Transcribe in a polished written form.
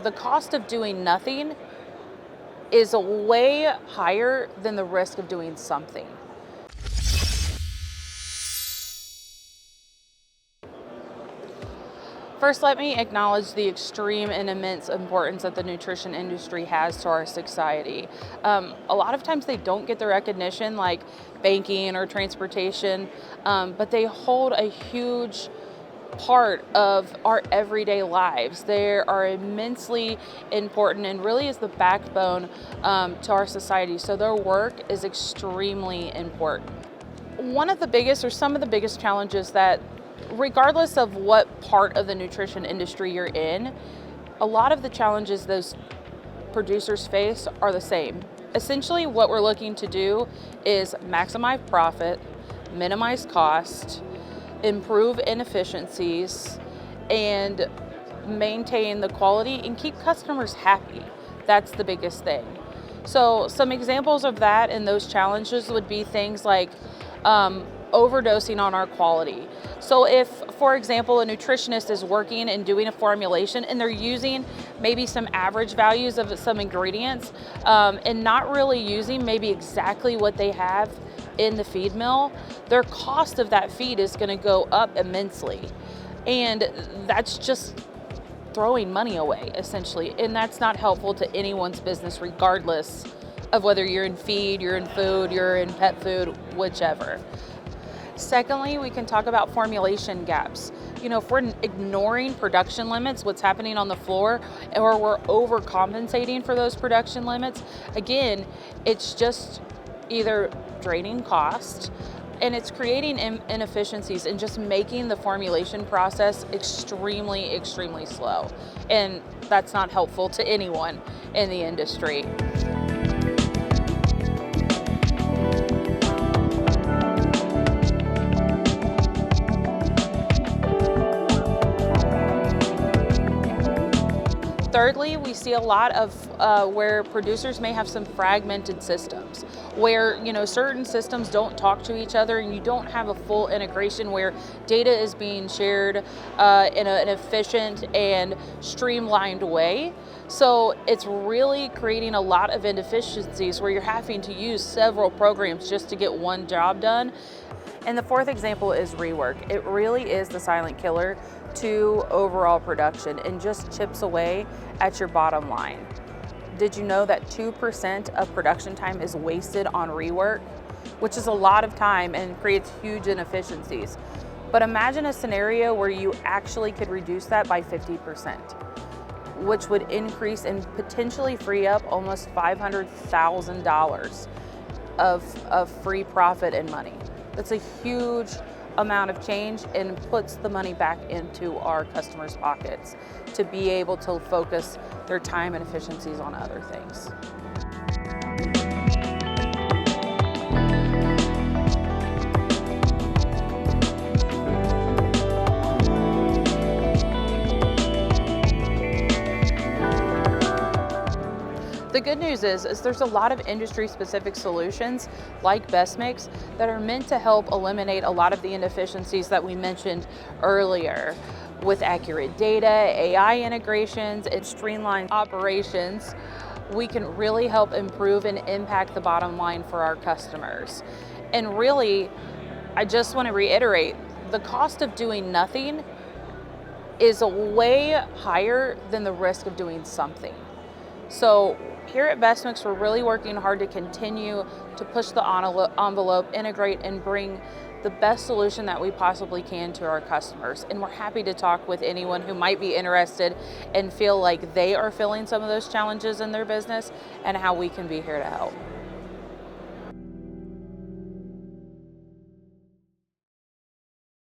the cost of doing nothing is way higher than the risk of doing something. First, let me acknowledge the extreme and immense importance that the nutrition industry has to our society. A lot of times they don't get the recognition like banking or transportation, but they hold a huge part of our everyday lives. They are immensely important and really is the backbone to our society. So their work is extremely important. One of the biggest or some of the biggest challenges that regardless of what part of the nutrition industry you're in, a lot of the challenges those producers face are the same. Essentially, what we're looking to do is maximize profit, minimize cost, improve inefficiencies, and maintain the quality and keep customers happy. That's the biggest thing. So some examples of that and those challenges would be things like overdosing on our quality. So if, for example, a nutritionist is working and doing a formulation and they're using maybe some average values of some ingredients and not really using maybe exactly what they have in the feed mill, their cost of that feed is going to go up immensely. And that's just throwing money away, essentially. And that's not helpful to anyone's business, regardless of whether you're in feed, you're in food, you're in pet food, whichever. Secondly, we can talk about formulation gaps. You know, if we're ignoring production limits, what's happening on the floor, or we're overcompensating for those production limits, again, it's just either draining cost and it's creating inefficiencies and just making the formulation process extremely, extremely slow. And that's not helpful to anyone in the industry. Thirdly, we see a lot of where producers may have some fragmented systems, where certain systems don't talk to each other, and you don't have a full integration where data is being shared in an efficient and streamlined way. So it's really creating a lot of inefficiencies where you're having to use several programs just to get one job done. And the fourth example is rework. It really is the silent killer to overall production and just chips away at your bottom line. Did you know that 2% of production time is wasted on rework, which is a lot of time and creates huge inefficiencies? But imagine a scenario where you actually could reduce that by 50%, which would increase and potentially free up almost $500,000 of free profit and money. That's a huge amount of change and puts the money back into our customers' pockets to be able to focus their time and efficiencies on other things. The good news is there's a lot of industry-specific solutions like 𝒃𝒔 that are meant to help eliminate a lot of the inefficiencies that we mentioned earlier. With accurate data, AI integrations, and streamlined operations, we can really help improve and impact the bottom line for our customers. And really, I just want to reiterate, the cost of doing nothing is way higher than the risk of doing something. So here at 𝒃𝒔, we're really working hard to continue to push the envelope, integrate, and bring the best solution that we possibly can to our customers. And we're happy to talk with anyone who might be interested and feel like they are feeling some of those challenges in their business and how we can be here to help.